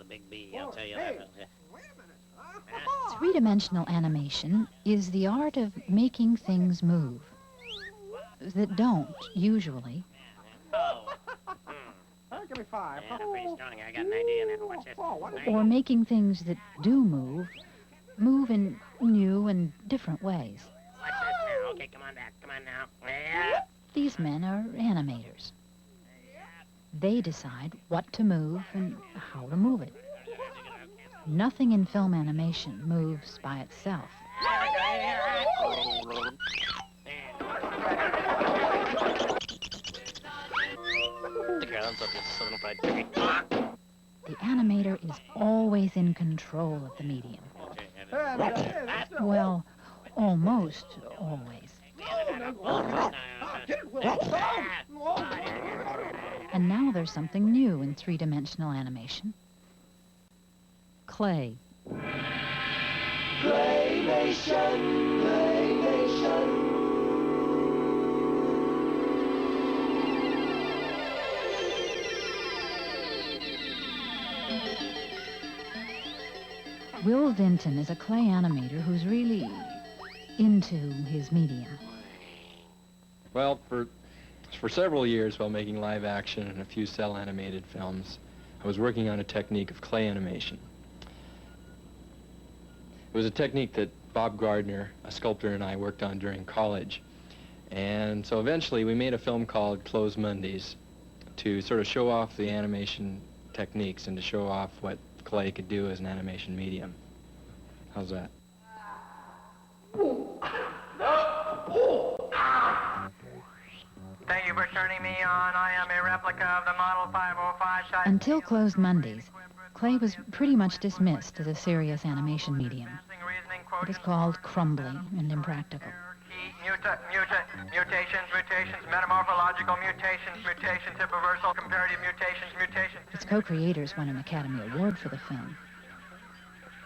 a big B, I'll tell you that. Wait a minute. Huh? Three-dimensional animation is the art of making things move that don't, usually, Oh. Give me 5. Yeah, pretty strong. I got an idea now. Watch this. or making things that do move in new and different ways. Watch this now. Okay, come on back. Come on now. Yeah. These men are animators. They decide what to move and how to move it. Nothing in film animation moves by itself. The animator is always in control of the medium. Well, almost always. And now there's something new in three-dimensional animation. Clay. Claymation, claymation. Will Vinton is a clay animator who's really into his medium. Well, for several years while making live action and a few cell animated films, I was working on a technique of clay animation. It was a technique that Bob Gardner, a sculptor, and I worked on during college. And so eventually we made a film called Closed Mondays to sort of show off the animation techniques and to show off what clay could do as an animation medium. How's that? Thank you for turning me on. I am a replica of the Model 505. Until Closed Mondays, clay was pretty much dismissed as a serious animation medium. It was called crumbly and impractical. Mutations, metamorphological mutations, hip reversal, comparative mutations. Its co-creators won an Academy Award for the film.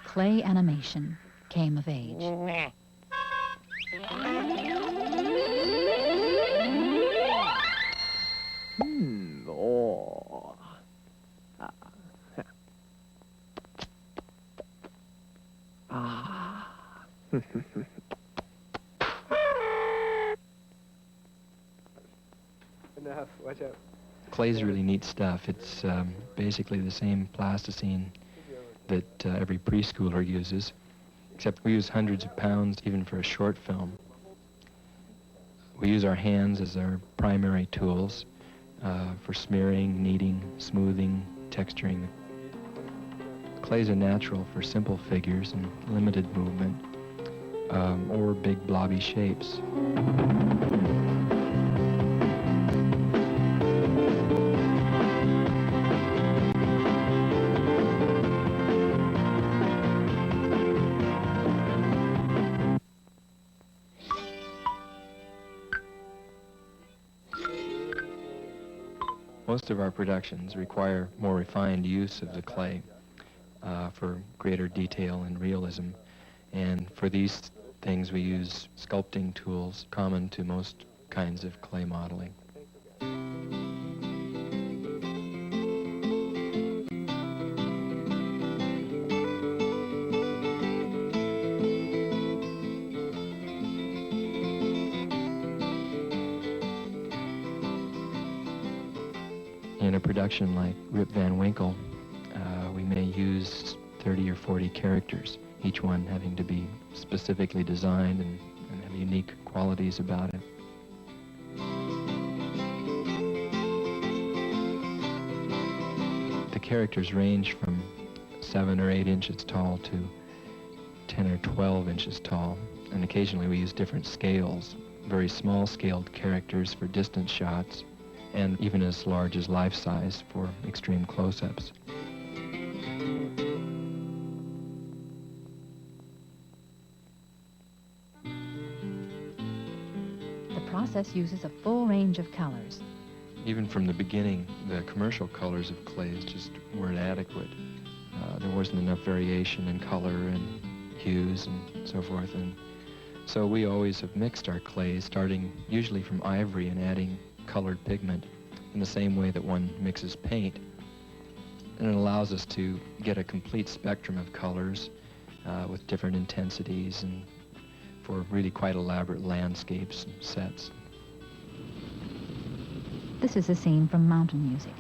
Clay animation came of age. Enough. Watch out. Clay's really neat stuff. It's basically the same plasticine that every preschooler uses, except we use hundreds of pounds even for a short film. We use our hands as our primary tools for smearing, kneading, smoothing, texturing. Clay's a natural for simple figures and limited movement, or big blobby shapes. Most of our productions require more refined use of the clay for greater detail and realism. And for these things, we use sculpting tools common to most kinds of clay modeling. In a production like Rip Van Winkle, we may use 30 or 40 characters, each one having to be specifically designed and have unique qualities about it. The characters range from 7 or 8 inches tall to 10 or 12 inches tall, and occasionally we use different scales, very small-scaled characters for distance shots, and even as large as life-size for extreme close-ups. The process uses a full range of colors. Even from the beginning, the commercial colors of clays just weren't adequate. There wasn't enough variation in color and hues and so forth, and so we always have mixed our clays, starting usually from ivory and adding colored pigment in the same way that one mixes paint. And it allows us to get a complete spectrum of colors with different intensities and for really quite elaborate landscapes and sets. This is a scene from Mountain Music.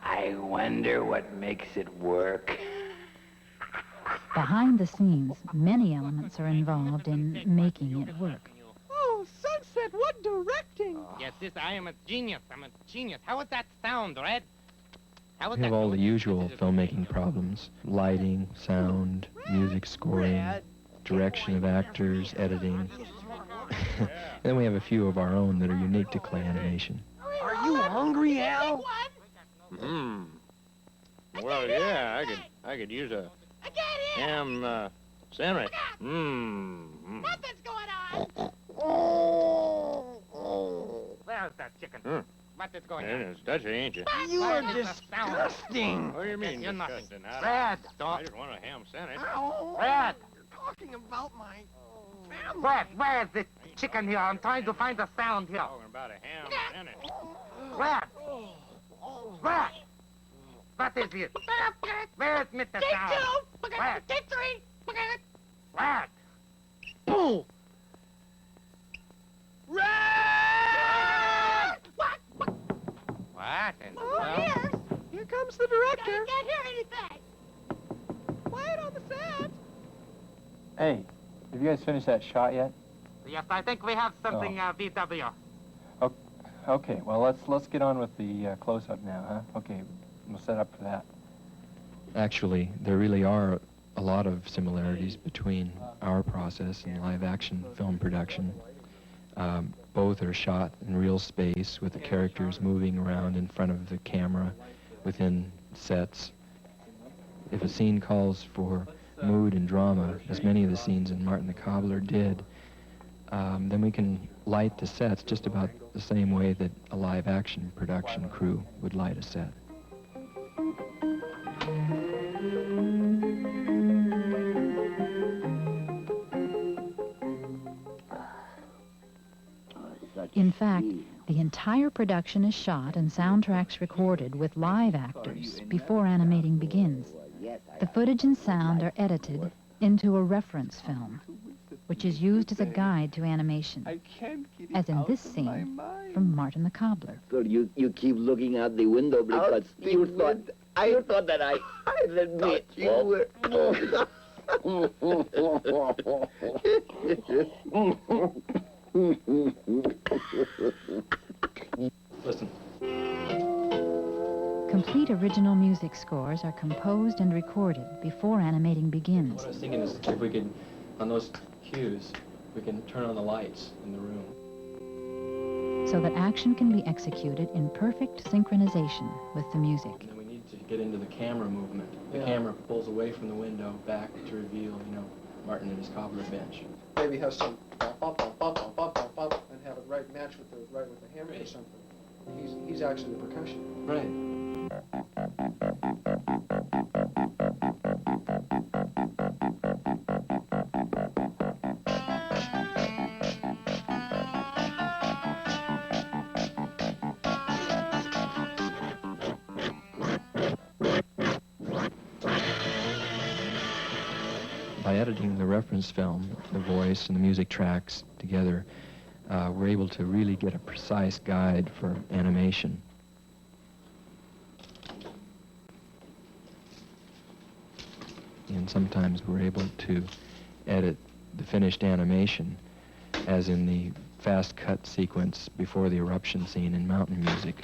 I wonder what makes it work. Behind the scenes, many elements are involved in making it work. Oh, Sunset, what directing! Yes, sis, I am a genius. I'm a genius. How would that sound, Red? How would We have that all go? the usual filmmaking problems: lighting, sound, music scoring, direction of actors, editing. Then we have a few of our own that are unique to clay animation. Are you hungry, Al? Well, yeah, I could use a ham sandwich. Nothing's going on. Where's that chicken? What is going on? It's touchy, ain't you? You are What is the sound? disgusting! What do you mean? You're nothing. disgusting? Red, I dog. just want a ham sandwich. Ow! Red, You're talking about my family! Red, where's the chicken here? I'm trying to find the sound here. Talking about a ham sandwich. Red, Red. What is it? Where's Mr. Sound? Red. Red. Boom! Red! What in the world? Here comes the director. Can't hear anything. Quiet on the set. Hey, have you guys finished that shot yet? Yes, I think we have something, VW. Okay, well, let's get on with the close-up now, huh? Okay, we'll set up for that. Actually, there really are a lot of similarities between our process and live-action film production. Both are shot in real space with the characters moving around in front of the camera within sets. If a scene calls for mood and drama, as many of the scenes in Martin the Cobbler did, then we can light the sets just about the same way that a live-action production crew would light a set. In fact, the entire production is shot and soundtracks recorded with live actors before animating begins. The footage and sound are edited into a reference film, which is used as a guide to animation, as in this scene from Martin the Cobbler. So you keep looking out the window because you thought that I admit you were. Listen. Complete original music scores are composed and recorded before animating begins. What I was thinking is if we could, on those cues, we can turn on the lights in the room. So that action can be executed in perfect synchronization with the music. And then we need to get into the camera movement. The camera pulls away from the window back to reveal, Martin and his cobbler bench. Maybe have some bop, bop, bop, bop, bop, bop, bop, bop, and have it right match with the hammer or something. He's actually the percussion. Right. By editing the reference film, the voice and the music tracks together, we're able to really get a precise guide for animation. And sometimes we're able to edit the finished animation, as in the fast cut sequence before the eruption scene in Mountain Music.